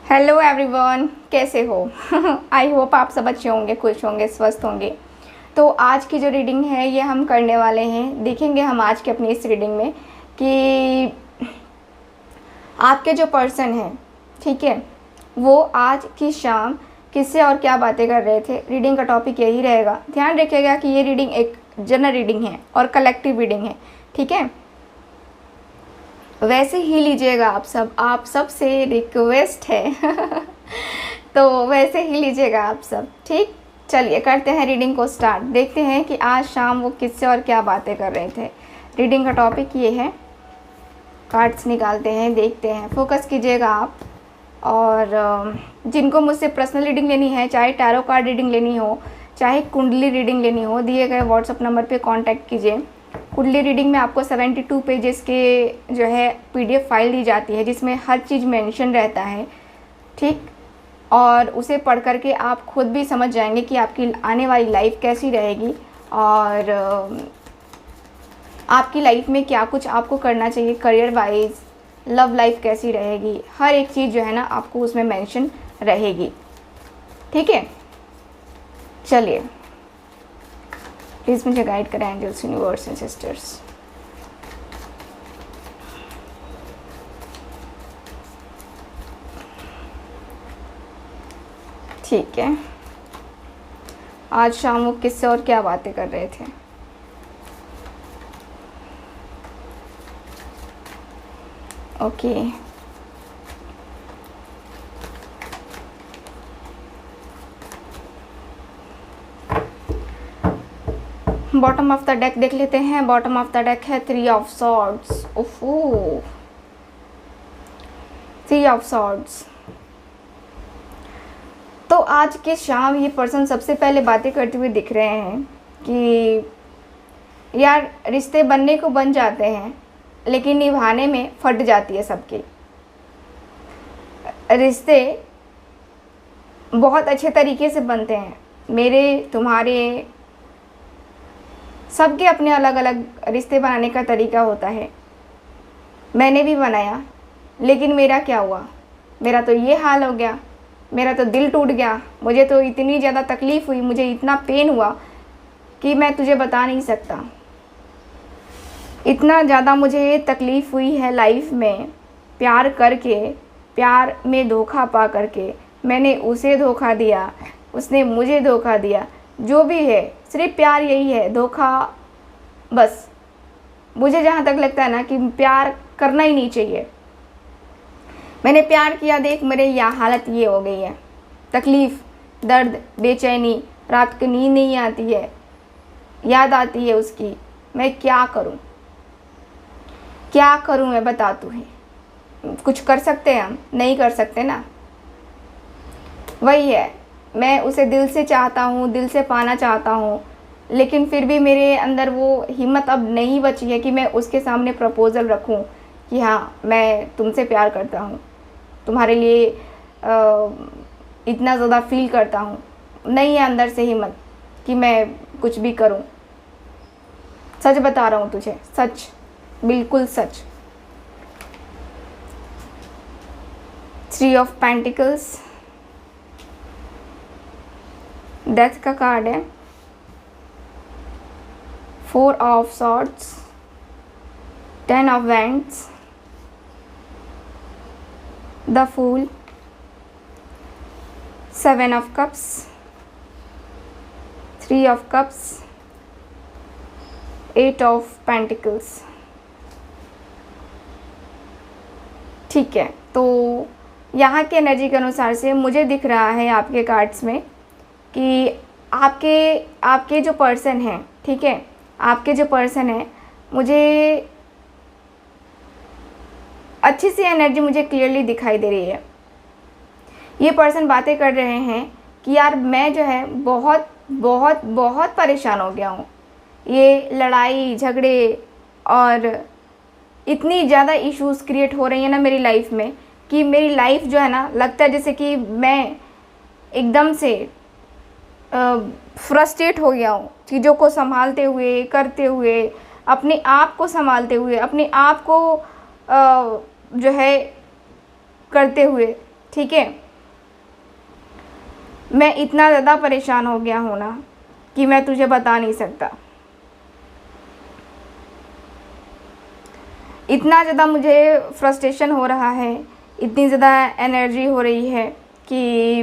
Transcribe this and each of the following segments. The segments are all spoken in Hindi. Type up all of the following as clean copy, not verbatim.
हेलो एवरीवन, कैसे हो? आई होप आप सब अच्छे होंगे, खुश होंगे, स्वस्थ होंगे। तो आज की जो रीडिंग है ये हम करने वाले हैं। देखेंगे हम आज के अपनी इस रीडिंग में कि आपके जो पर्सन हैं, ठीक है, वो आज की शाम किससे और क्या बातें कर रहे थे। रीडिंग का टॉपिक यही रहेगा। ध्यान रखिएगा कि ये रीडिंग एक जनरल रीडिंग है और कलेक्टिव रीडिंग है, ठीक है। वैसे ही लीजिएगा आप सब से रिक्वेस्ट है। तो वैसे ही लीजिएगा आप सब, ठीक। चलिए करते हैं रीडिंग को स्टार्ट। देखते हैं कि आज शाम वो किससे और क्या बातें कर रहे थे। रीडिंग का टॉपिक ये है। कार्ड्स निकालते हैं, देखते हैं, फोकस कीजिएगा आप। और जिनको मुझसे पर्सनल रीडिंग लेनी है, चाहे टैरो कार्ड रीडिंग लेनी हो, चाहे कुंडली रीडिंग लेनी हो, दिए गए व्हाट्सअप नंबर पे कांटेक्ट कीजिए। कुंडली रीडिंग में आपको 72 पेजेस के जो है PDF फाइल दी जाती है, जिसमें हर चीज़ मेंशन रहता है, ठीक। और उसे पढ़ करके आप खुद भी समझ जाएंगे कि आपकी आने वाली लाइफ कैसी रहेगी और आपकी लाइफ में क्या कुछ आपको करना चाहिए, करियर वाइज, लव लाइफ कैसी रहेगी, हर एक चीज़ जो है ना आपको उसमें मेंशन रहेगी, ठीक है। चलिए प्लीज़ मुझे गाइड करें एंजल्स, यूनिवर्स एंड सिस्टर्स। ठीक है, आज शाम वो किससे और क्या बातें कर रहे थे। Okay, bottom of the deck देख लेते हैं। बॉटम ऑफ द डेक है 3 ऑफ सॉर्ड्स। ओफो, 3 ऑफ सॉर्ड्स। तो आज की शाम ये पर्सन सबसे पहले बातें करते हुए दिख रहे हैं कि यार रिश्ते बनने को बन जाते हैं, लेकिन निभाने में फट जाती है सबकी। रिश्ते बहुत अच्छे तरीके से बनते हैं, मेरे, तुम्हारे, सबके अपने अलग अलग रिश्ते बनाने का तरीका होता है। मैंने भी बनाया, लेकिन मेरा क्या हुआ, मेरा तो ये हाल हो गया, मेरा तो दिल टूट गया। मुझे तो इतनी ज़्यादा तकलीफ़ हुई, मुझे इतना पेन हुआ कि मैं तुझे बता नहीं सकता। इतना ज़्यादा मुझे तकलीफ़ हुई है लाइफ में, प्यार करके, प्यार में धोखा पा करके। मैंने उसे धोखा दिया, उसने मुझे धोखा दिया। जो भी है, सिर्फ प्यार यही है, धोखा। बस मुझे जहाँ तक लगता है ना कि प्यार करना ही नहीं चाहिए। मैंने प्यार किया, देख मेरे यहाँ हालत ये हो गई है। तकलीफ़, दर्द, बेचैनी, रात को नींद नहीं आती है, याद आती है उसकी। मैं क्या करूं, क्या करूं मैं, बता तू है। कुछ कर सकते हैं हम? नहीं कर सकते ना। वही है, मैं उसे दिल से चाहता हूँ, दिल से पाना चाहता हूँ, लेकिन फिर भी मेरे अंदर वो हिम्मत अब नहीं बची है कि मैं उसके सामने प्रपोज़ल रखूँ कि हाँ मैं तुमसे प्यार करता हूँ, तुम्हारे लिए इतना ज़्यादा फील करता हूँ। नहीं है अंदर से हिम्मत कि मैं कुछ भी करूँ। सच बता रहा हूँ तुझे, सच, बिल्कुल सच। 3 ऑफ पेंटिकल्स, डेथ का कार्ड है। 4 of swords, 10 of wands, the fool, 7 of cups, 3 of cups, 8 of pentacles. ठीक है, तो यहाँ के एनर्जी के अनुसार से मुझे दिख रहा है आपके कार्ड्स में कि आपके जो पर्सन हैं, ठीक है, आपके जो पर्सन हैं, मुझे अच्छी सी एनर्जी मुझे क्लियरली दिखाई दे रही है। ये पर्सन बातें कर रहे हैं कि यार मैं जो है बहुत बहुत बहुत परेशान हो गया हूँ। ये लड़ाई झगड़े और इतनी ज़्यादा इश्यूज़ क्रिएट हो रही है ना मेरी लाइफ में कि मेरी लाइफ जो है ना, लगता है जैसे कि मैं एकदम से फ्रस्ट्रेट हो गया हूँ चीज़ों को संभालते हुए, करते हुए, अपने आप को संभालते हुए, अपने आप को जो है करते हुए, ठीक है। मैं इतना ज़्यादा परेशान हो गया हूँ ना कि मैं तुझे बता नहीं सकता। इतना ज़्यादा मुझे फ्रस्ट्रेशन हो रहा है, इतनी ज़्यादा एनर्जी हो रही है कि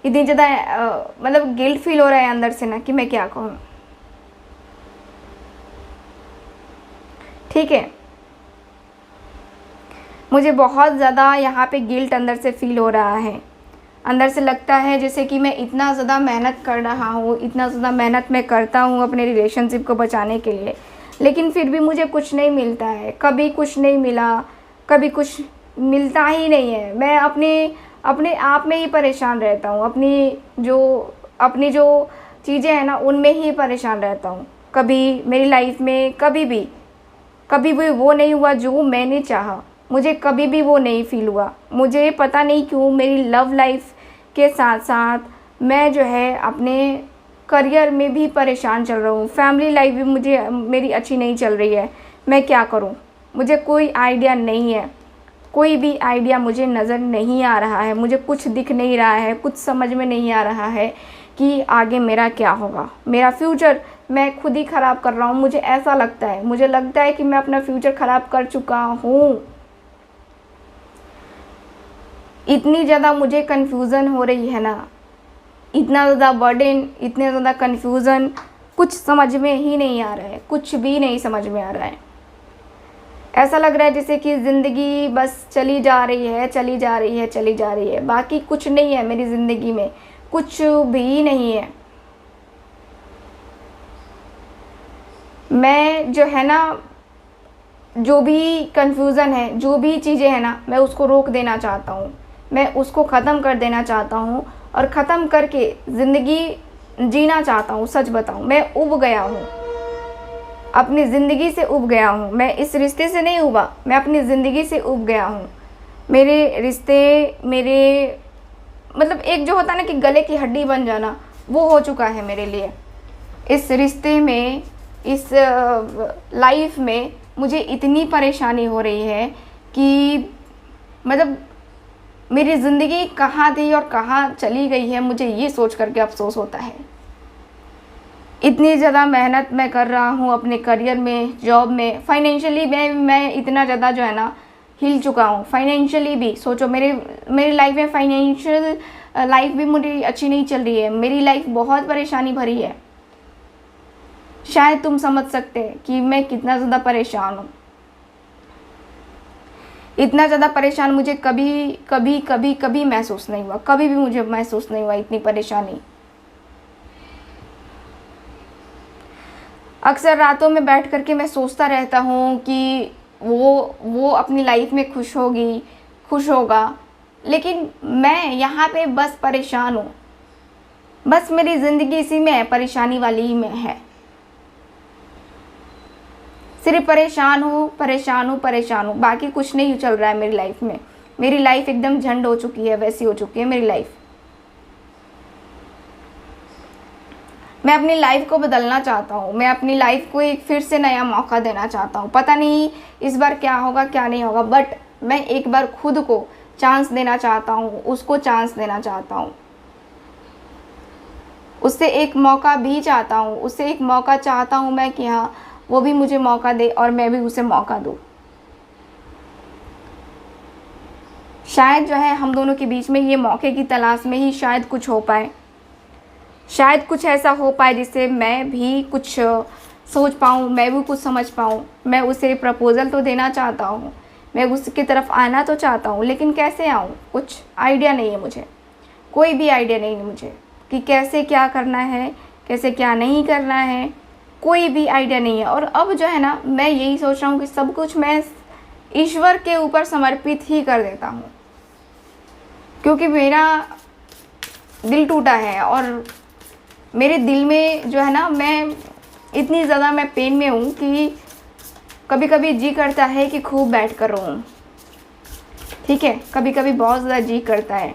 इतनी ज़्यादा मतलब गिल्ट फील हो रहा है अंदर से ना कि मैं क्या कहूँ। ठीक है, मुझे बहुत ज़्यादा यहाँ पे गिल्ट अंदर से फील हो रहा है। अंदर से लगता है जैसे कि मैं इतना ज़्यादा मेहनत कर रहा हूँ, इतना ज़्यादा मेहनत मैं करता हूँ अपने रिलेशनशिप को बचाने के लिए, लेकिन फिर भी मुझे कुछ नहीं मिलता है। कभी कुछ नहीं मिला, कभी कुछ मिलता ही नहीं है। मैं अपने आप में ही परेशान रहता हूँ, अपनी जो चीज़ें हैं ना उनमें ही परेशान रहता हूँ। कभी मेरी लाइफ में कभी भी वो नहीं हुआ जो मैंने चाहा, मुझे कभी भी वो नहीं फील हुआ। मुझे पता नहीं क्यों मेरी लव लाइफ के साथ साथ मैं जो है अपने करियर में भी परेशान चल रहा हूँ। फैमिली लाइफ भी मेरी अच्छी नहीं चल रही है। मैं क्या करूँ, मुझे कोई आइडिया नहीं है। कोई भी आइडिया मुझे नज़र नहीं आ रहा है। मुझे कुछ दिख नहीं रहा है, कुछ समझ में नहीं आ रहा है कि आगे मेरा क्या होगा। मेरा फ्यूचर मैं खुद ही ख़राब कर रहा हूँ। मुझे ऐसा लगता है, मुझे लगता है कि मैं अपना फ्यूचर ख़राब कर चुका हूँ। इतनी ज़्यादा मुझे कन्फ्यूज़न हो रही है ना, इतना ज़्यादा बर्डन, इतने ज़्यादा कन्फ्यूज़न, कुछ समझ में ही नहीं आ रहा है, कुछ भी नहीं समझ में आ रहा है। ऐसा लग रहा है जैसे कि ज़िंदगी बस चली जा रही है, चली जा रही है, चली जा रही है। बाकी कुछ नहीं है मेरी ज़िंदगी में, कुछ भी नहीं है। मैं जो है ना, जो भी कन्फ्यूज़न है, जो भी चीज़ें हैं ना, मैं उसको रोक देना चाहता हूँ। मैं उसको ख़त्म कर देना चाहता हूँ और ख़त्म करके ज़िंदगी जीना चाहता हूँ। सच बताऊँ, मैं उब गया हूँ, अपनी ज़िंदगी से उब गया हूँ। मैं इस रिश्ते से नहीं उबा, मैं अपनी ज़िंदगी से उब गया हूँ। मेरे रिश्ते मतलब एक जो होता है ना कि गले की हड्डी बन जाना, वो हो चुका है मेरे लिए। इस रिश्ते में, इस लाइफ में मुझे इतनी परेशानी हो रही है कि मतलब मेरी ज़िंदगी कहाँ थी और कहाँ चली गई है, मुझे ये सोच करके अफ़सोस होता है। इतनी ज़्यादा मेहनत मैं कर रहा हूँ अपने करियर में, जॉब में, फाइनेंशियली मैं इतना ज़्यादा जो है ना हिल चुका हूँ। फाइनेंशियली भी सोचो, मेरी लाइफ में फाइनेंशियल लाइफ भी मेरी अच्छी नहीं चल रही है। मेरी लाइफ बहुत परेशानी भरी है। शायद तुम समझ सकते हैं कि मैं कितना ज़्यादा परेशान हूँ। इतना ज़्यादा परेशान मुझे कभी महसूस नहीं हुआ, कभी भी मुझे महसूस नहीं हुआ इतनी परेशानी। अक्सर रातों में बैठ करके मैं सोचता रहता हूँ कि वो अपनी लाइफ में खुश होगी, खुश होगा, लेकिन मैं यहाँ पे बस परेशान हूँ। बस मेरी ज़िंदगी इसी में है, परेशानी वाली ही में है। सिर्फ परेशान हूँ, बाकी कुछ नहीं चल रहा है मेरी लाइफ में। मेरी लाइफ एकदम झंड हो चुकी है, वैसी हो चुकी है मेरी लाइफ। मैं अपनी लाइफ को बदलना चाहता हूँ। मैं अपनी लाइफ को एक फिर से नया मौका देना चाहता हूँ। पता नहीं इस बार क्या होगा क्या नहीं होगा, बट मैं एक बार खुद को चांस देना चाहता हूँ, उसको चांस देना चाहता हूँ। उससे एक मौका भी चाहता हूँ, उससे एक मौका चाहता हूँ मैं कि हाँ वो भी मुझे मौका दे और मैं भी उसे मौका दूँ। शायद जो है हम दोनों के बीच में ये मौके की तलाश में ही शायद कुछ हो पाए, शायद कुछ ऐसा हो पाए जिससे मैं भी कुछ सोच पाऊँ, मैं भी कुछ समझ पाऊँ। मैं उसे प्रपोज़ल तो देना चाहता हूँ, मैं उसकी तरफ आना तो चाहता हूँ, लेकिन कैसे आऊँ, कुछ आइडिया नहीं है मुझे। कोई भी आइडिया नहीं है मुझे कि कैसे क्या करना है, कैसे क्या नहीं करना है, कोई भी आइडिया नहीं है। और अब जो है ना, मैं यही सोच रहा हूँ कि सब कुछ मैं ईश्वर के ऊपर समर्पित ही कर देता हूँ, क्योंकि मेरा दिल टूटा है और मेरे दिल में जो है ना, मैं इतनी ज़्यादा मैं पेन में हूँ कि कभी कभी जी करता है कि खूब बैठ कर रोऊँ। ठीक है, कभी कभी बहुत ज़्यादा जी करता है।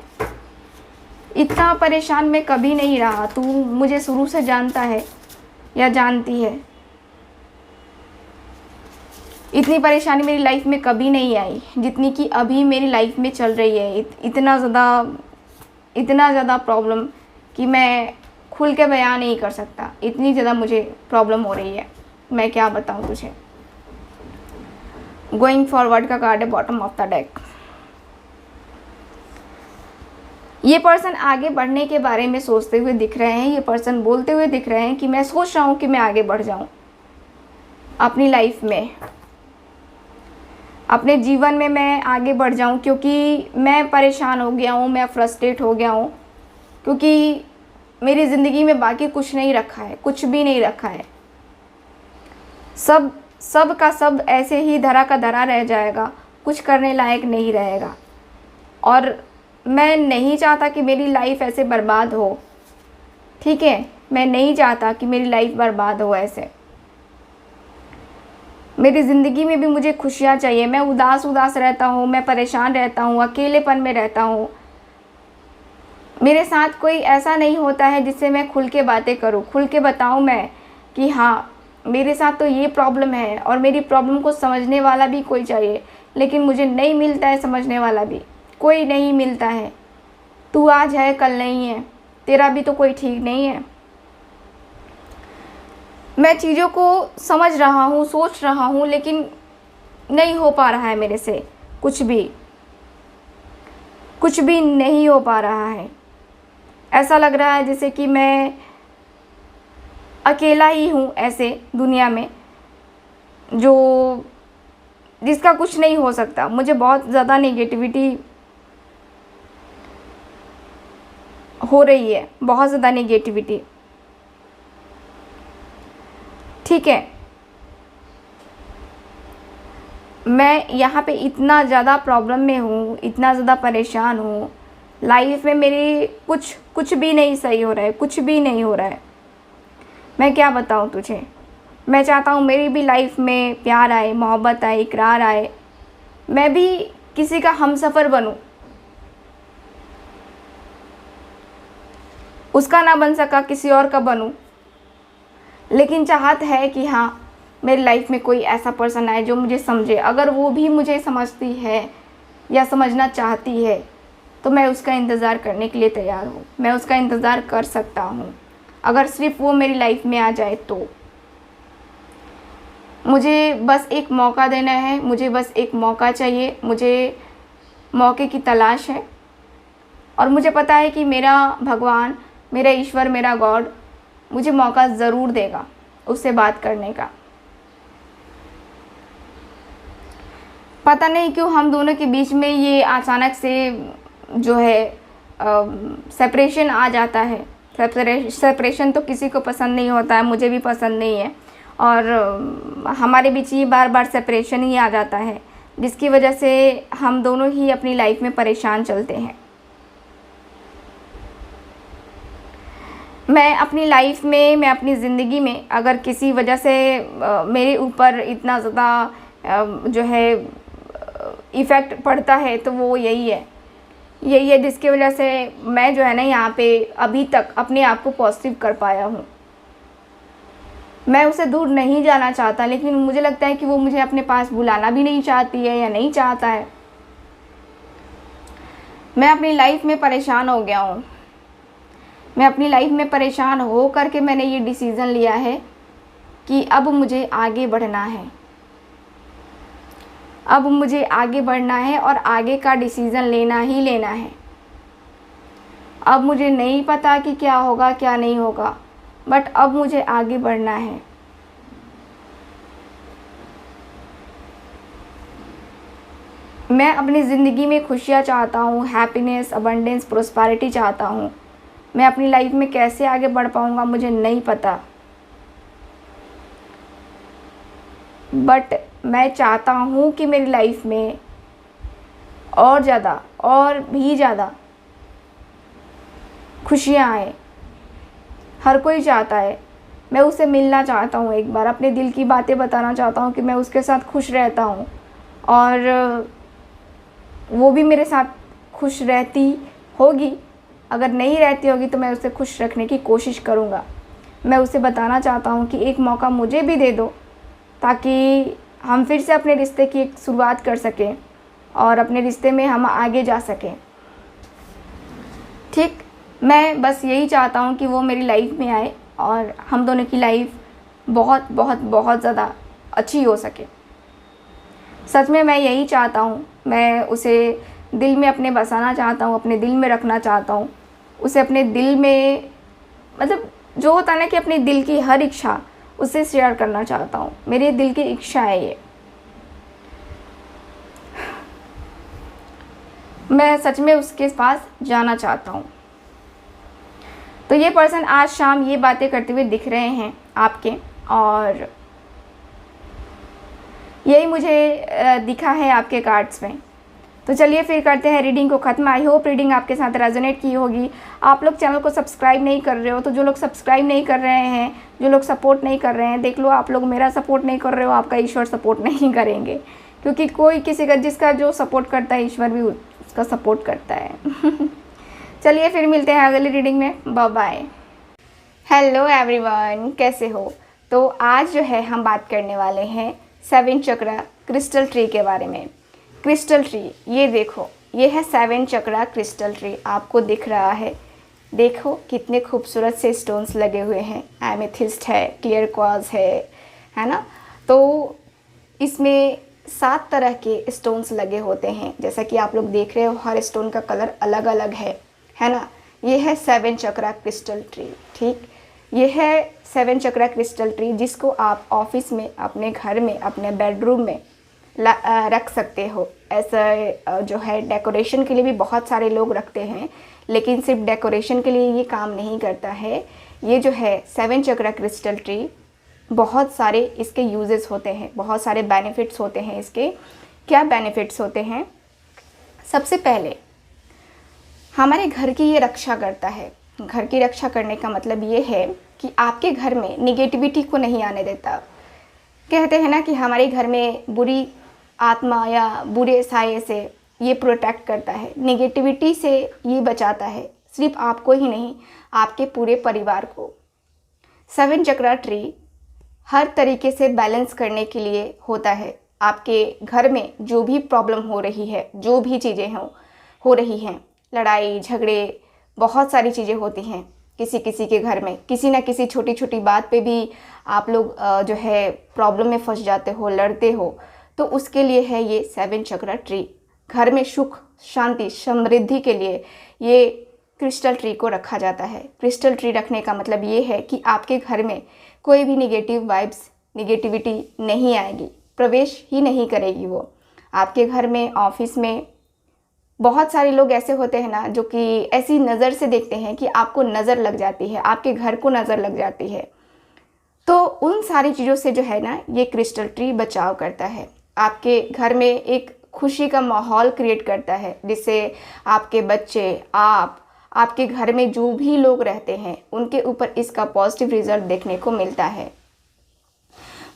इतना परेशान मैं कभी नहीं रहा। तू मुझे शुरू से जानता है या जानती है। इतनी परेशानी मेरी लाइफ में कभी नहीं आई जितनी कि अभी मेरी लाइफ में चल रही है। इतना ज़्यादा प्रॉब्लम कि मैं खुल के बयान नहीं कर सकता। इतनी ज़्यादा मुझे प्रॉब्लम हो रही है, मैं क्या बताऊँ तुझे। गोइंग फॉरवर्ड का कार्ड है बॉटम ऑफ द डेक। ये पर्सन आगे बढ़ने के बारे में सोचते हुए दिख रहे हैं। ये पर्सन बोलते हुए दिख रहे हैं कि मैं सोच रहा हूँ कि मैं आगे बढ़ जाऊँ अपनी लाइफ में, अपने जीवन में मैं आगे बढ़ जाऊँ, क्योंकि मैं परेशान हो गया हूँ, मैं फ्रस्ट्रेट हो गया हूँ, क्योंकि मेरी ज़िंदगी में बाकी कुछ नहीं रखा है, कुछ भी नहीं रखा है। सब का सब ऐसे ही धरा का धरा रह जाएगा, कुछ करने लायक नहीं रहेगा। और मैं नहीं चाहता कि मेरी लाइफ ऐसे बर्बाद हो, ठीक है। मैं नहीं चाहता कि मेरी लाइफ बर्बाद हो ऐसे। मेरी ज़िंदगी में भी मुझे खुशियाँ चाहिए। मैं उदास रहता हूँ, मैं परेशान रहता हूँ, अकेलेपन में रहता हूँ। मेरे साथ कोई ऐसा नहीं होता है जिससे मैं खुल के बातें करूँ, खुल के बताऊँ मैं कि हाँ मेरे साथ तो ये प्रॉब्लम है, और मेरी प्रॉब्लम को समझने वाला भी कोई चाहिए, लेकिन मुझे नहीं मिलता है। समझने वाला भी कोई नहीं मिलता है। तू आज है कल नहीं है, तेरा भी तो कोई ठीक नहीं है। मैं चीज़ों को समझ रहा हूँ, सोच रहा हूँ, लेकिन नहीं हो पा रहा है मेरे से। कुछ भी नहीं हो पा रहा है। ऐसा लग रहा है जैसे कि मैं अकेला ही हूँ ऐसे दुनिया में, जिसका कुछ नहीं हो सकता। मुझे बहुत ज़्यादा नेगेटिविटी हो रही है, बहुत ज़्यादा नेगेटिविटी, ठीक है। मैं यहाँ पे इतना ज़्यादा प्रॉब्लम में हूँ, इतना ज़्यादा परेशान हूँ। लाइफ में मेरी कुछ भी नहीं सही हो रहा है, कुछ भी नहीं हो रहा है। मैं क्या बताऊँ तुझे। मैं चाहता हूँ मेरी भी लाइफ में प्यार आए, मोहब्बत आए, इकरार आए, मैं भी किसी का हमसफ़र बनूँ। उसका ना बन सका, किसी और का बनूँ, लेकिन चाहत है कि हाँ मेरी लाइफ में कोई ऐसा पर्सन आए जो मुझे समझे। अगर वो भी मुझे समझती है या समझना चाहती है तो मैं उसका इंतज़ार करने के लिए तैयार हूँ। मैं उसका इंतज़ार कर सकता हूँ, अगर सिर्फ वो मेरी लाइफ में आ जाए तो। मुझे बस एक मौका देना है, मुझे बस एक मौका चाहिए, मुझे मौके की तलाश है। और मुझे पता है कि मेरा भगवान, मेरा ईश्वर, मेरा गॉड मुझे मौका ज़रूर देगा उससे बात करने का। पता नहीं क्यों हम दोनों के बीच में ये अचानक से जो है सेपरेशन आ जाता है। सेपरेशन तो किसी को पसंद नहीं होता है, मुझे भी पसंद नहीं है। और हमारे बीच ये बार बार सेपरेशन ही आ जाता है, जिसकी वजह से हम दोनों ही अपनी लाइफ में परेशान चलते हैं। मैं अपनी लाइफ में, मैं अपनी ज़िंदगी में अगर किसी वजह से मेरे ऊपर इतना ज़्यादा जो है इफ़ेक्ट पड़ता है तो वो यही है जिसकी वजह से मैं जो है ना यहाँ पे अभी तक अपने आप को पॉजिटिव कर पाया हूँ। मैं उसे दूर नहीं जाना चाहता, लेकिन मुझे लगता है कि वो मुझे अपने पास बुलाना भी नहीं चाहती है या नहीं चाहता है। मैं अपनी लाइफ में परेशान हो गया हूँ। मैं अपनी लाइफ में परेशान हो करके मैंने ये डिसीज़न लिया है कि अब मुझे आगे बढ़ना है। अब मुझे आगे बढ़ना है और आगे का डिसीज़न लेना ही लेना है। अब मुझे नहीं पता कि क्या होगा क्या नहीं होगा, बट अब मुझे आगे बढ़ना है। मैं अपनी ज़िंदगी में खुशियाँ चाहता हूँ, हैप्पीनेस, अबंडेंस, प्रोस्पेरिटी चाहता हूँ। मैं अपनी लाइफ में कैसे आगे बढ़ पाऊँगा मुझे नहीं पता, बट मैं चाहता हूँ कि मेरी लाइफ में और ज़्यादा, और भी ज़्यादा खुशियाँ आए। हर कोई चाहता है। मैं उससे मिलना चाहता हूँ, एक बार अपने दिल की बातें बताना चाहता हूँ कि मैं उसके साथ खुश रहता हूँ, और वो भी मेरे साथ खुश रहती होगी। अगर नहीं रहती होगी तो मैं उसे खुश रखने की कोशिश करूँगा। मैं उसे बताना चाहता हूँ कि एक मौका मुझे भी दे दो, ताकि हम फिर से अपने रिश्ते की एक शुरुआत कर सकें और अपने रिश्ते में हम आगे जा सकें। ठीक, मैं बस यही चाहता हूँ कि वो मेरी लाइफ में आए और हम दोनों की लाइफ बहुत बहुत बहुत ज़्यादा अच्छी हो सके। सच में मैं यही चाहता हूँ। मैं उसे दिल में अपने बसाना चाहता हूँ, अपने दिल में रखना चाहता हूँ, उसे अपने दिल में, मतलब जो होता है ना कि अपने दिल की हर इच्छा उससे शेयर करना चाहता हूँ। मेरे दिल की इच्छा है ये। मैं सच में उसके पास जाना चाहता हूँ। तो ये पर्सन आज शाम ये बातें करते हुए दिख रहे हैं आपके, और यही मुझे दिखा है आपके कार्ड्स में। तो चलिए फिर करते हैं रीडिंग को ख़त्म। आई होप रीडिंग आपके साथ रेजोनेट की होगी। आप लोग चैनल को सब्सक्राइब नहीं कर रहे हो, तो जो लोग सब्सक्राइब नहीं कर रहे हैं, जो लोग सपोर्ट नहीं कर रहे हैं, देख लो, आप लोग मेरा सपोर्ट नहीं कर रहे हो, आपका ईश्वर सपोर्ट नहीं करेंगे, क्योंकि कोई किसी का, जिसका जो सपोर्ट करता है ईश्वर भी उसका सपोर्ट करता है। चलिए फिर मिलते हैं अगली रीडिंग में। Bye bye. हेलो एवरीवन, कैसे हो? तो आज जो है हम बात करने वाले हैं 7 चक्रा क्रिस्टल ट्री के बारे में। क्रिस्टल ट्री, ये देखो, ये है 7 चक्रा क्रिस्टल ट्री। आपको दिख रहा है, देखो कितने खूबसूरत से स्टोन्स लगे हुए हैं। एमेथिस्ट है, क्लियर क्वार्ट्ज है ना। तो इसमें 7 तरह के स्टोन्स लगे होते हैं। जैसा कि आप लोग देख रहे हो, हर स्टोन का कलर अलग अलग है ना। ये है 7 चक्रा क्रिस्टल ट्री। ठीक, ये है 7 चक्रा क्रिस्टल ट्री, जिसको आप ऑफिस में, अपने घर में, अपने बेडरूम में रख सकते हो। ऐसा जो है डेकोरेशन के लिए भी बहुत सारे लोग रखते हैं, लेकिन सिर्फ डेकोरेशन के लिए ये काम नहीं करता है। ये जो है 7 चक्रा क्रिस्टल ट्री, बहुत सारे इसके यूजेस होते हैं, बहुत सारे बेनिफिट्स होते हैं इसके। क्या बेनिफिट्स होते हैं? सबसे पहले हमारे घर की ये रक्षा करता है। घर की रक्षा करने का मतलब ये है कि आपके घर में निगेटिविटी को नहीं आने देता। कहते हैं ना कि हमारे घर में बुरी आत्मा या बुरे साये से ये प्रोटेक्ट करता है, निगेटिविटी से ये बचाता है, सिर्फ आपको ही नहीं, आपके पूरे परिवार को। 7 चक्रा ट्री हर तरीके से बैलेंस करने के लिए होता है। आपके घर में जो भी प्रॉब्लम हो रही है, जो भी चीज़ें हो रही हैं, लड़ाई झगड़े, बहुत सारी चीज़ें होती हैं किसी किसी के घर में, किसी ना किसी छोटी छोटी बात पे भी आप लोग जो है प्रॉब्लम में फंस जाते हो, लड़ते हो। तो उसके लिए है ये 7 चक्रा ट्री। घर में सुख, शांति, समृद्धि के लिए ये क्रिस्टल ट्री को रखा जाता है। क्रिस्टल ट्री रखने का मतलब ये है कि आपके घर में कोई भी निगेटिव वाइब्स, निगेटिविटी नहीं आएगी, प्रवेश ही नहीं करेगी वो आपके घर में। ऑफिस में बहुत सारे लोग ऐसे होते हैं ना, जो कि ऐसी नज़र से देखते हैं कि आपको नज़र लग जाती है, आपके घर को नज़र लग जाती है। तो उन सारी चीज़ों से जो है ना, ये क्रिस्टल ट्री बचाव करता है। आपके घर में एक खुशी का माहौल क्रिएट करता है, जिससे आपके बच्चे, आपके घर में जो भी लोग रहते हैं, उनके ऊपर इसका पॉजिटिव रिजल्ट देखने को मिलता है।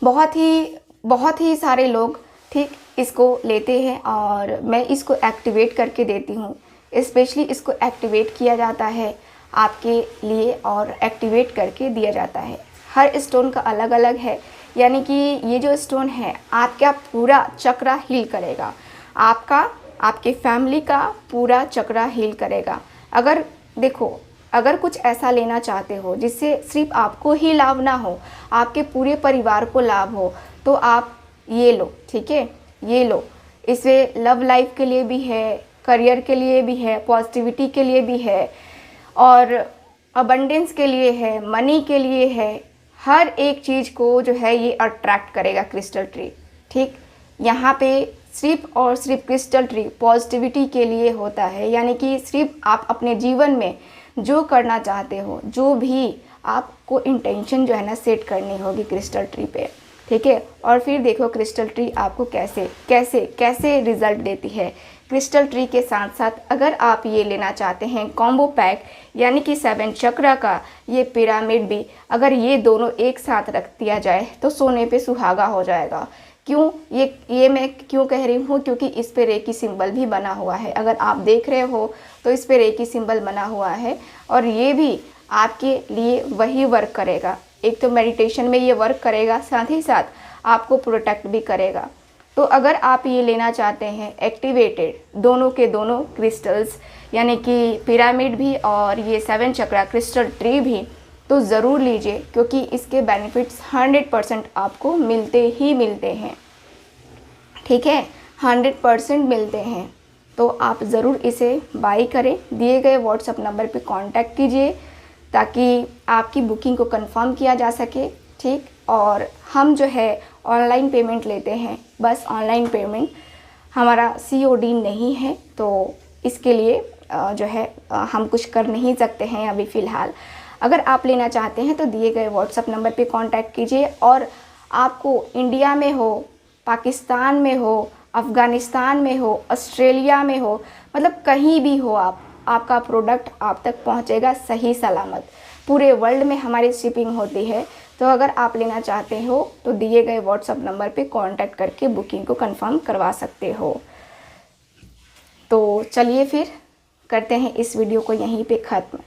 बहुत ही सारे लोग ठीक इसको लेते हैं, और मैं इसको एक्टिवेट करके देती हूँ। स्पेशली इसको एक्टिवेट किया जाता है आपके लिए और एक्टिवेट करके दिया जाता है। हर स्टोन का अलग अलग है, यानी कि ये जो स्टोन है आपका पूरा चक्रा हील करेगा, आपके फैमिली का पूरा चक्रा हील करेगा। अगर देखो, अगर कुछ ऐसा लेना चाहते हो जिससे सिर्फ आपको ही लाभ ना हो, आपके पूरे परिवार को लाभ हो, तो आप ये लो। ठीक है, ये लो। इससे लव लाइफ के लिए भी है, करियर के लिए भी है, पॉजिटिविटी के लिए भी है, और अबंडेंस के लिए है, मनी के लिए है। हर एक चीज़ को जो है ये अट्रैक्ट करेगा क्रिस्टल ट्री। ठीक, यहाँ पे सिर्फ और सिर्फ क्रिस्टल ट्री पॉजिटिविटी के लिए होता है, यानी कि सिर्फ आप अपने जीवन में जो करना चाहते हो, जो भी आपको इंटेंशन जो है ना सेट करनी होगी क्रिस्टल ट्री पे। ठीक है, और फिर देखो क्रिस्टल ट्री आपको कैसे कैसे कैसे रिजल्ट देती है। क्रिस्टल ट्री के साथ साथ अगर आप ये लेना चाहते हैं कॉम्बो पैक, यानी कि 7 चक्रा का ये पिरामिड भी, अगर ये दोनों एक साथ रख दिया जाए तो सोने पे सुहागा हो जाएगा। क्यों ये मैं क्यों कह रही हूँ? क्योंकि इस पे रेकी सिंबल भी बना हुआ है। अगर आप देख रहे हो तो इस पे रेकी सिंबल बना हुआ है, और ये भी आपके लिए वही वर्क करेगा। एक तो मेडिटेशन में ये वर्क करेगा, साथ ही साथ आपको प्रोटेक्ट भी करेगा। तो अगर आप ये लेना चाहते हैं एक्टिवेटेड दोनों के दोनों क्रिस्टल्स, यानी कि पिरामिड भी और ये 7 चक्रा क्रिस्टल ट्री भी, तो ज़रूर लीजिए, क्योंकि इसके बेनिफिट्स 100% आपको मिलते ही मिलते हैं। ठीक है, 100% मिलते हैं। तो आप ज़रूर इसे बाई करें। दिए गए व्हाट्सएप नंबर पे कांटेक्ट कीजिए ताकि आपकी बुकिंग को कंफर्म किया जा सके। ठीक, और हम जो है ऑनलाइन पेमेंट लेते हैं, बस ऑनलाइन पेमेंट, हमारा COD नहीं है। तो इसके लिए जो है हम कुछ कर नहीं सकते हैं अभी फ़िलहाल। अगर आप लेना चाहते हैं तो दिए गए व्हाट्सएप नंबर पे कांटेक्ट कीजिए। और आपको इंडिया में हो, पाकिस्तान में हो, अफ़गानिस्तान में हो, ऑस्ट्रेलिया में हो, मतलब कहीं भी हो आप, आपका प्रोडक्ट आप तक पहुंचेगा सही सलामत। पूरे वर्ल्ड में हमारी शिपिंग होती है। तो अगर आप लेना चाहते हो तो दिए गए व्हाट्सएप नंबर पे कांटेक्ट करके बुकिंग को कंफर्म करवा सकते हो। तो चलिए फिर करते हैं इस वीडियो को यहीं पे ख़त्म।